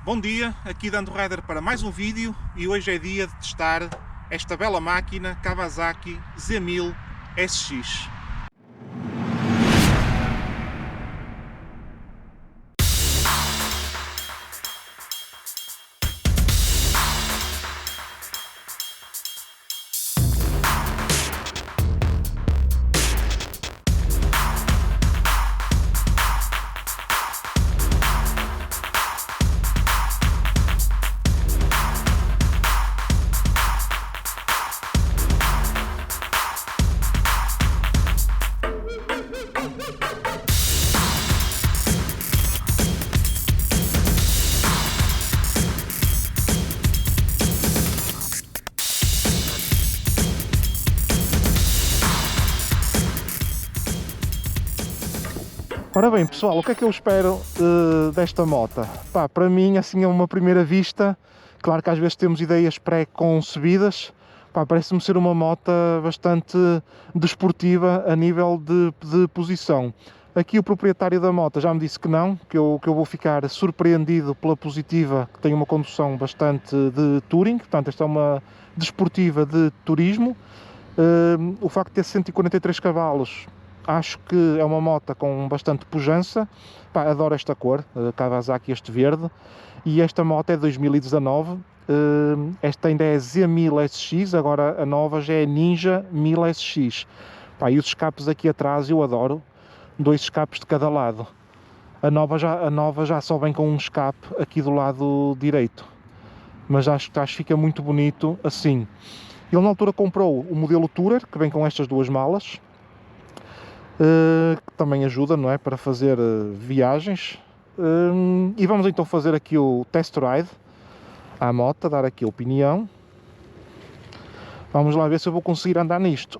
Bom dia, aqui dando Rider para mais um vídeo e hoje é dia de testar esta bela máquina Kawasaki Z1000 SX. Ora bem, pessoal, o que é que eu espero desta moto? Pá, para mim, assim, é uma primeira vista. Claro que às vezes temos ideias pré-concebidas. Pá, parece-me ser uma moto bastante desportiva a nível de posição. Aqui o proprietário da moto já me disse que não, que eu vou ficar surpreendido pela positiva, que tem uma condução bastante de touring. Portanto, esta é uma desportiva de turismo. O facto de ter 143 cavalos, acho que é uma moto com bastante pujança. Pá, adoro esta cor, Kawasaki, este verde. E esta moto é de 2019. Esta ainda é Z1000 SX, agora a nova já é Ninja 1000 SX. Pá, e os escapes aqui atrás eu adoro, 2 escapes de cada lado. A nova já só vem com um escape aqui do lado direito, mas acho que fica muito bonito assim. Ele na altura comprou o modelo Tourer, que vem com estas duas malas, que também ajuda, não é, para fazer viagens. E vamos então fazer aqui o test ride à moto, dar aqui a opinião. Vamos lá ver se eu vou conseguir andar nisto.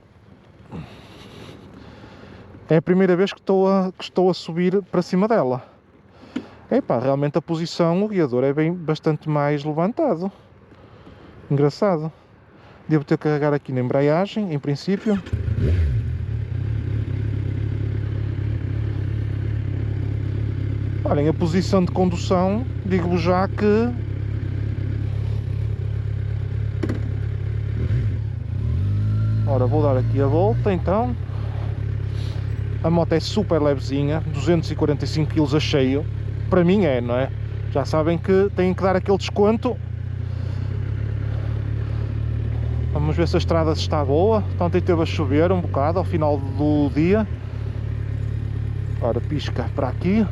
É a primeira vez que estou a subir para cima dela. Epá, realmente a posição, o guiador é bastante mais levantado. Engraçado. Devo ter que carregar aqui na embreagem, em princípio. Olhem, a posição de condução, digo-vos já que ora, vou dar aqui a volta então. A moto é super levezinha, 245 kg a cheio. Para mim é, não é? Já sabem que têm que dar aquele desconto. Vamos ver se a estrada está boa. Ontem teve a chover um bocado ao final do dia. Ora, pisca para aqui.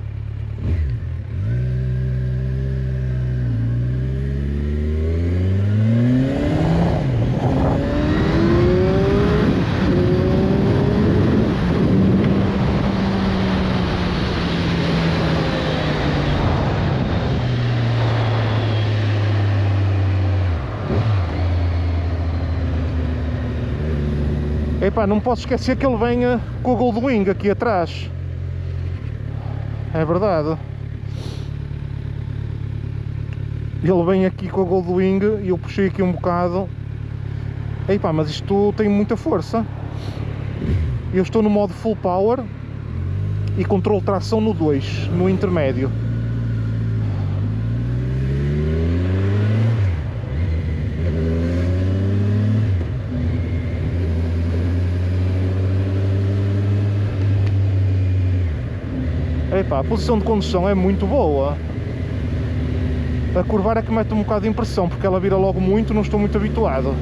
Epá, não posso esquecer que ele venha com o Goldwing aqui atrás. É verdade. Ele vem aqui com a Goldwing e eu puxei aqui um bocado. Epá, mas isto tem muita força. Eu estou no modo full power e controlo tração no 2, no intermédio. Epá, a posição de condução é muito boa. A curvar é que mete um bocado de impressão, porque ela vira logo muito, não estou muito habituado.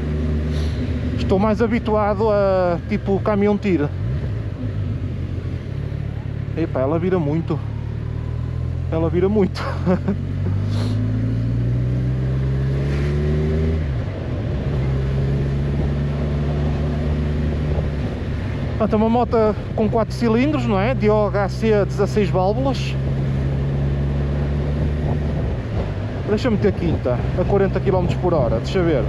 Estou mais habituado a tipo caminhão tira. Epá, ela vira muito. Ela vira muito. Portanto, é uma moto com 4 cilindros, não é? De OHC 16 válvulas. Deixa-me ter quinta a 40 km por hora, deixa ver.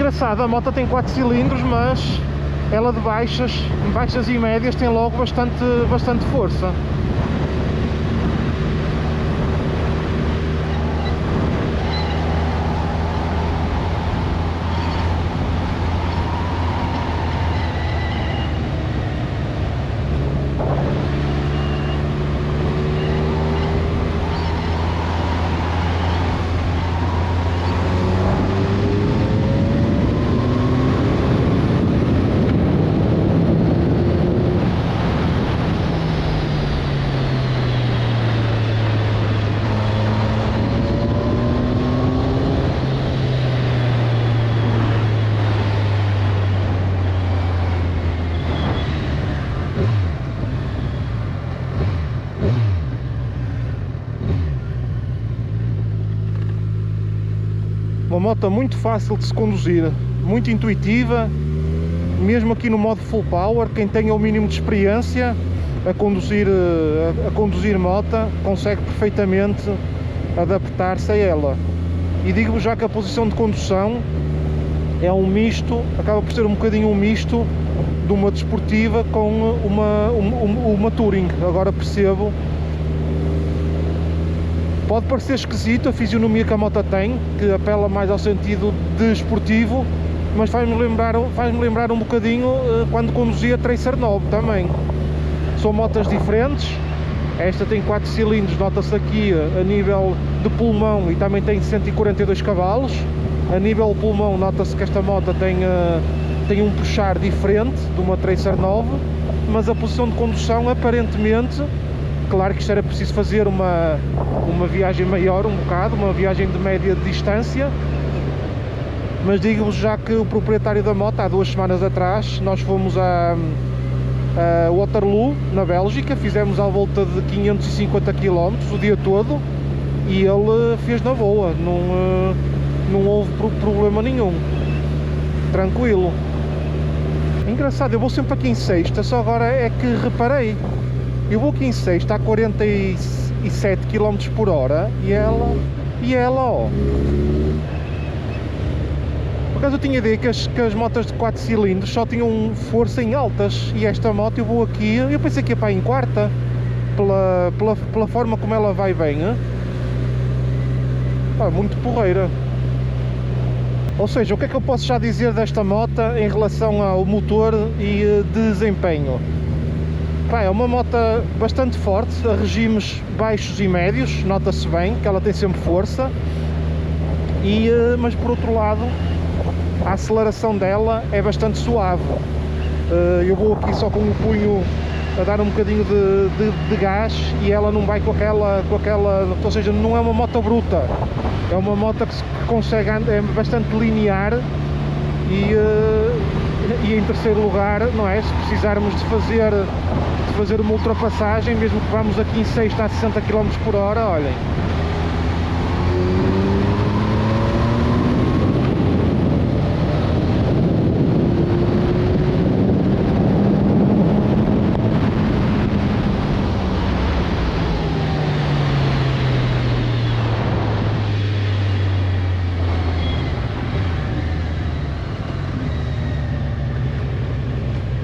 Engraçado, a moto tem 4 cilindros, mas ela de baixas e médias tem logo bastante força. Uma moto muito fácil de se conduzir, muito intuitiva, mesmo aqui no modo full power. Quem tenha o mínimo de experiência a conduzir moto consegue perfeitamente adaptar-se a ela. E digo-vos já que a posição de condução é um misto, acaba por ser um bocadinho um misto de uma desportiva com uma touring. Agora percebo. Pode parecer esquisito a fisionomia que a moto tem, que apela mais ao sentido desportivo, mas faz-me lembrar um bocadinho quando conduzia Tracer 9 também. São motas diferentes. Esta tem 4 cilindros, nota-se aqui a nível de pulmão, e também tem 142 cavalos. A nível de pulmão nota-se que esta moto tem um puxar diferente de uma Tracer 9, mas a posição de condução aparentemente, claro que isto era preciso fazer uma viagem maior um bocado, uma viagem de média distância, mas digo-vos já que o proprietário da moto, há 2 semanas atrás, nós fomos a Waterloo, na Bélgica, fizemos à volta de 550 km o dia todo, e ele fez na boa, não houve problema nenhum, tranquilo. Engraçado, eu vou sempre aqui em sexta, só agora é que reparei. Eu vou aqui em sexta a 47 km por hora e ela, ó. Por acaso eu tinha ideia que as motas de 4 cilindros só tinham força em altas, e esta moto eu vou aqui, eu pensei que ia para em quarta, pela forma como ela vai bem, hein? Pá, muito porreira. Ou seja, o que é que eu posso já dizer desta moto em relação ao motor e desempenho? Pá, é uma moto bastante forte, a regimes baixos e médios, nota-se bem que ela tem sempre força, mas por outro lado a aceleração dela é bastante suave. Eu vou aqui só com o punho a dar um bocadinho de gás e ela não vai com aquela, ou seja, não é uma moto bruta, é uma moto que consegue andar, é bastante linear e em terceiro lugar, não é? Se precisarmos de fazer uma ultrapassagem, mesmo que vamos aqui em sexta a 60 km por hora, olhem.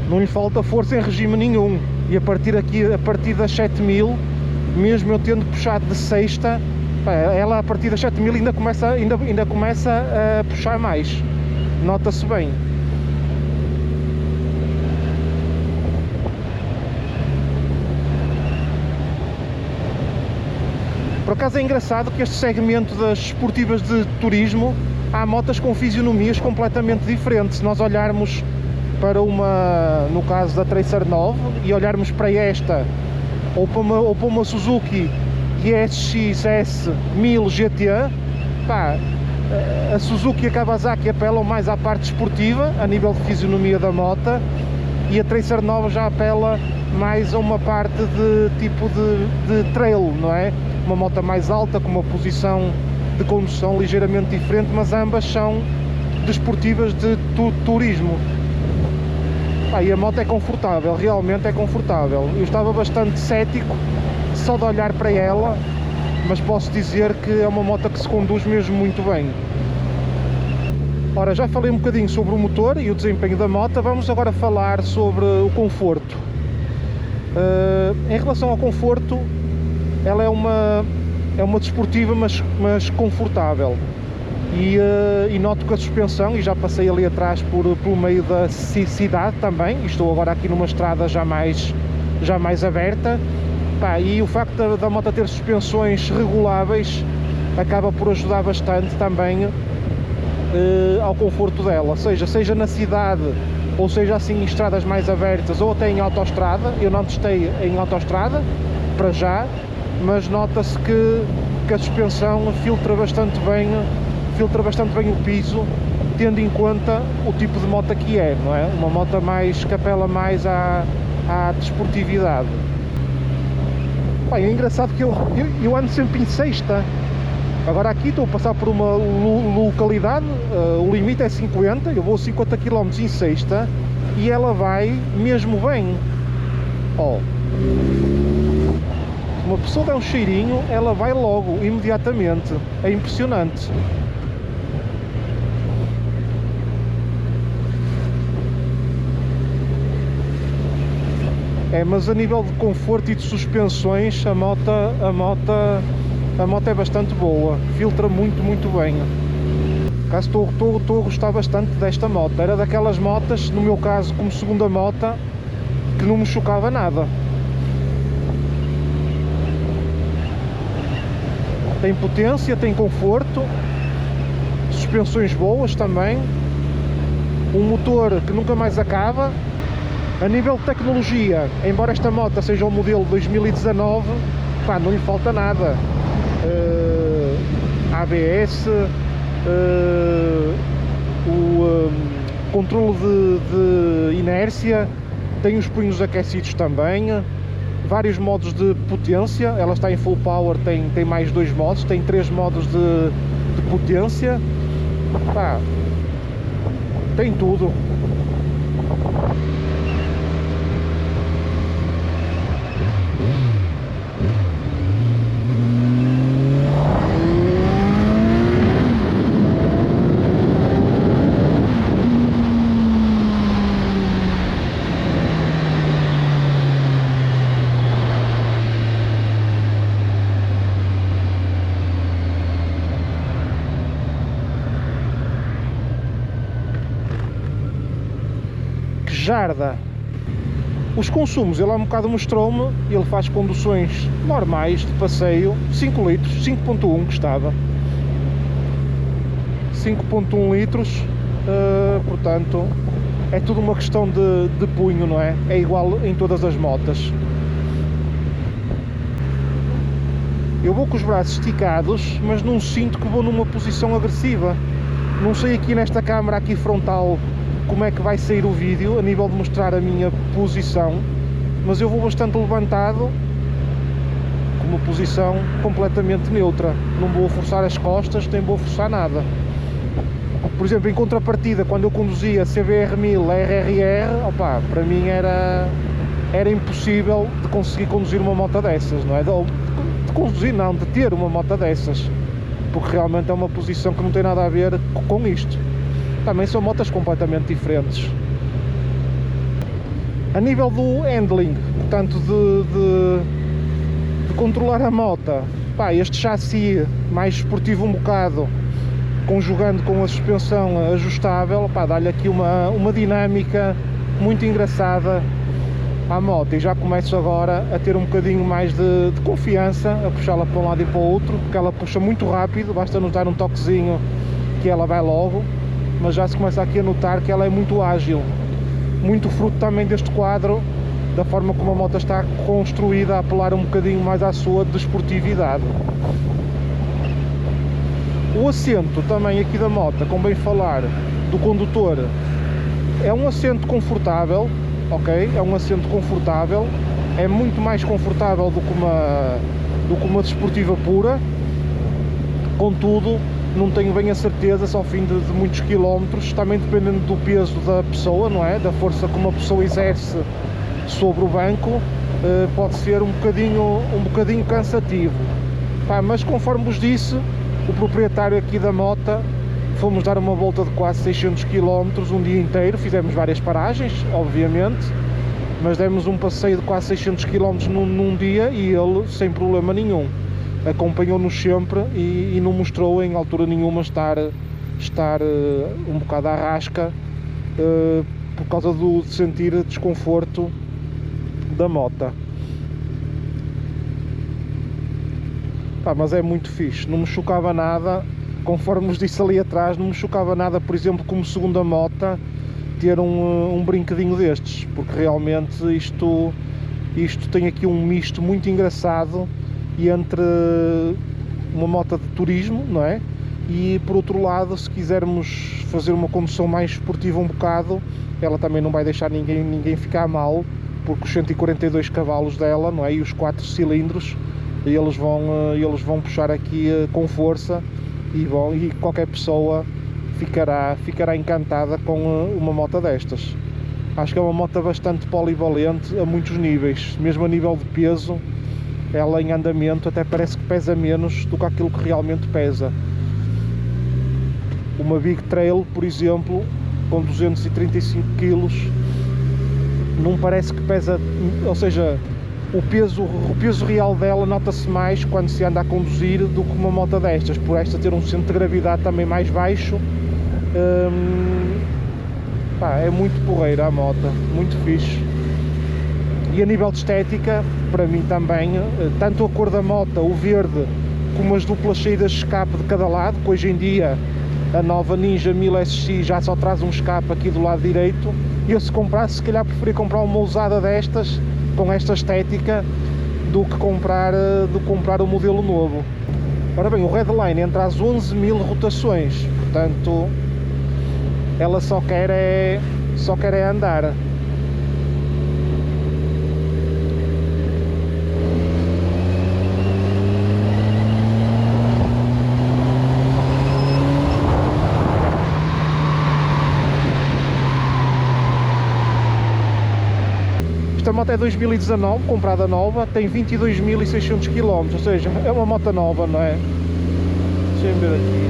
Não lhe falta força em regime nenhum, e a partir das 7000, mesmo eu tendo puxado de sexta, ela a partir das 7000 ainda começa a puxar mais, nota-se bem. Por acaso é engraçado que este segmento das esportivas de turismo, há motas com fisionomias completamente diferentes. Se nós olharmos para no caso da Tracer 9, e olharmos para esta, ou para uma Suzuki GSX-S 1000 GT, pá, a Suzuki e a Kawasaki apelam mais à parte esportiva, a nível de fisionomia da moto, e a Tracer 9 já apela mais a uma parte de tipo de trail, não é? Uma moto mais alta, com uma posição de condução ligeiramente diferente, mas ambas são desportivas de turismo. E a moto é confortável, realmente é confortável. Eu estava bastante cético só de olhar para ela, mas posso dizer que é uma moto que se conduz mesmo muito bem. Ora, já falei um bocadinho sobre o motor e o desempenho da moto, vamos agora falar sobre o conforto. Em relação ao conforto, ela é uma desportiva, mas confortável. E noto que a suspensão, e já passei ali atrás pelo meio da cidade também, e estou agora aqui numa estrada já mais aberta, pá, e o facto da moto ter suspensões reguláveis acaba por ajudar bastante também ao conforto dela, seja na cidade, ou seja assim em estradas mais abertas, ou até em autoestrada. Eu não testei em autoestrada para já, mas nota-se que a suspensão filtra bastante bem o piso, tendo em conta o tipo de moto que é, não é? Uma moto que apela mais à desportividade. Bem, é engraçado que eu ando sempre em sexta. Agora aqui estou a passar por uma localidade, o limite é 50, eu vou 50 km em sexta e ela vai mesmo bem. Ó, uma pessoa dá um cheirinho, ela vai logo, imediatamente. É impressionante. Mas a nível de conforto e de suspensões, a moto é bastante boa, filtra muito bem. Caso estou a gostar bastante desta moto. Era daquelas motas, no meu caso como segunda moto, que não me chocava nada. Tem potência, tem conforto, suspensões boas também, um motor que nunca mais acaba. A nível de tecnologia, embora esta moto seja o modelo 2019, pá, não lhe falta nada. ABS, o controle de inércia, tem os punhos aquecidos também, vários modos de potência. Ela está em full power, tem mais 2 modos, tem 3 modos de potência. Pá, tem tudo. Jarda. Os consumos, ele há um bocado mostrou-me, ele faz conduções normais de passeio, 5 litros, 5.1 que estava, 5.1 litros, portanto é tudo uma questão de punho, não é? É igual em todas as motas. Eu vou com os braços esticados, mas não sinto que vou numa posição agressiva. Não sei aqui nesta câmara aqui frontal como é que vai sair o vídeo a nível de mostrar a minha posição, mas eu vou bastante levantado, com uma posição completamente neutra. Não vou forçar as costas, nem vou forçar nada. Por exemplo, em contrapartida, quando eu conduzia CBR 1000 RRR, opa, para mim era impossível de conseguir conduzir uma moto dessas, não é? De conduzir não, de ter uma moto dessas, porque realmente é uma posição que não tem nada a ver com isto. Também são motas completamente diferentes. A nível do handling, portanto de controlar a moto, pá, este chassi mais esportivo um bocado, conjugando com a suspensão ajustável, pá, dá-lhe aqui uma dinâmica muito engraçada à moto, e já começo agora a ter um bocadinho mais de confiança, a puxá-la para um lado e para o outro, porque ela puxa muito rápido, basta notar um toquezinho que ela vai logo. Mas já se começa aqui a notar que ela é muito ágil, muito fruto também deste quadro, da forma como a moto está construída, a apelar um bocadinho mais à sua desportividade. O assento também aqui da moto, convém falar do condutor, é um assento confortável, ok? É um assento confortável, é muito mais confortável do que uma desportiva pura, contudo, não tenho bem a certeza, se ao fim de muitos quilómetros, também dependendo do peso da pessoa, não é? Da força que uma pessoa exerce sobre o banco, pode ser um bocadinho cansativo. Pá, mas conforme vos disse, o proprietário aqui da moto fomos dar uma volta de quase 600 km um dia inteiro, fizemos várias paragens, obviamente, mas demos um passeio de quase 600 km num dia e ele, sem problema nenhum, acompanhou-nos sempre e não mostrou em altura nenhuma estar um bocado à rasca por causa de sentir desconforto da moto. Mas é muito fixe, não me chocava nada, conforme vos disse ali atrás, não me chocava nada, por exemplo, como segunda moto, ter um brinquedinho destes, porque realmente isto tem aqui um misto muito engraçado entre uma moto de turismo, não é? E por outro lado, se quisermos fazer uma condução mais esportiva um bocado, ela também não vai deixar ninguém ficar mal, porque os 142 cavalos dela, não é? E os 4 cilindros, eles vão puxar aqui com força e qualquer pessoa ficará encantada com uma moto destas. Acho que é uma moto bastante polivalente a muitos níveis, mesmo a nível de peso, ela em andamento até parece que pesa menos do que aquilo que realmente pesa. Uma Big Trail, por exemplo, com 235 kg, não parece que pesa, ou seja, o peso real dela nota-se mais quando se anda a conduzir do que uma moto destas, por esta ter um centro de gravidade também mais baixo. É muito porreira a moto, muito fixe. E a nível de estética, para mim também, tanto a cor da moto, o verde, como as duplas saídas de escape de cada lado, que hoje em dia a nova Ninja 1000 SX já só traz um escape aqui do lado direito. E eu, se comprasse, se calhar preferia comprar uma usada destas, com esta estética, do que comprar o modelo novo. Ora bem, o Redline entra às 11.000 rotações, portanto ela só quer é andar. Esta moto é 2019, comprada nova, tem 22.600 km, ou seja, é uma moto nova, não é? Deixa-me ver aqui.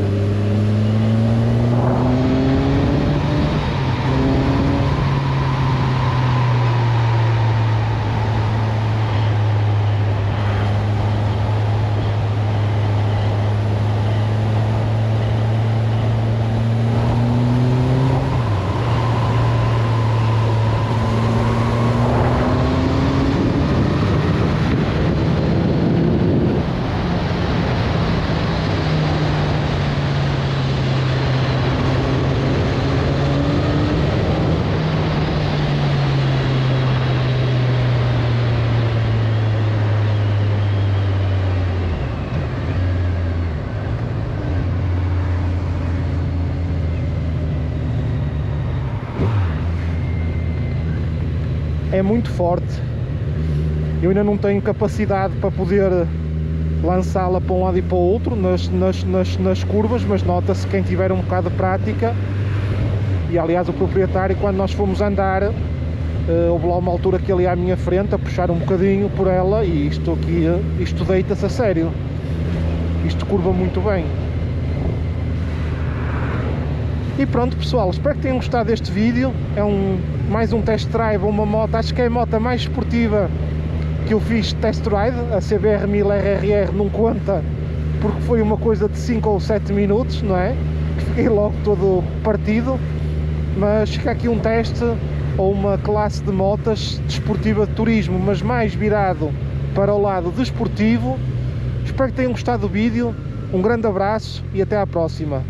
É muito forte, eu ainda não tenho capacidade para poder lançá-la para um lado e para o outro nas curvas, mas nota-se quem tiver um bocado de prática. E aliás, o proprietário, quando nós fomos andar, houve lá uma altura que ele ia à minha frente a puxar um bocadinho por ela, e isto deita-se a sério, isto curva muito bem. E pronto, pessoal, espero que tenham gostado deste vídeo. É mais um test drive, uma moto, acho que é a moto mais esportiva que eu fiz test drive. A CBR 1000 RRR não conta, porque foi uma coisa de 5 ou 7 minutos, não é? Fiquei logo todo partido, mas fica aqui um teste ou uma classe de motas desportiva de turismo, mas mais virado para o lado desportivo. Espero que tenham gostado do vídeo, um grande abraço e até à próxima.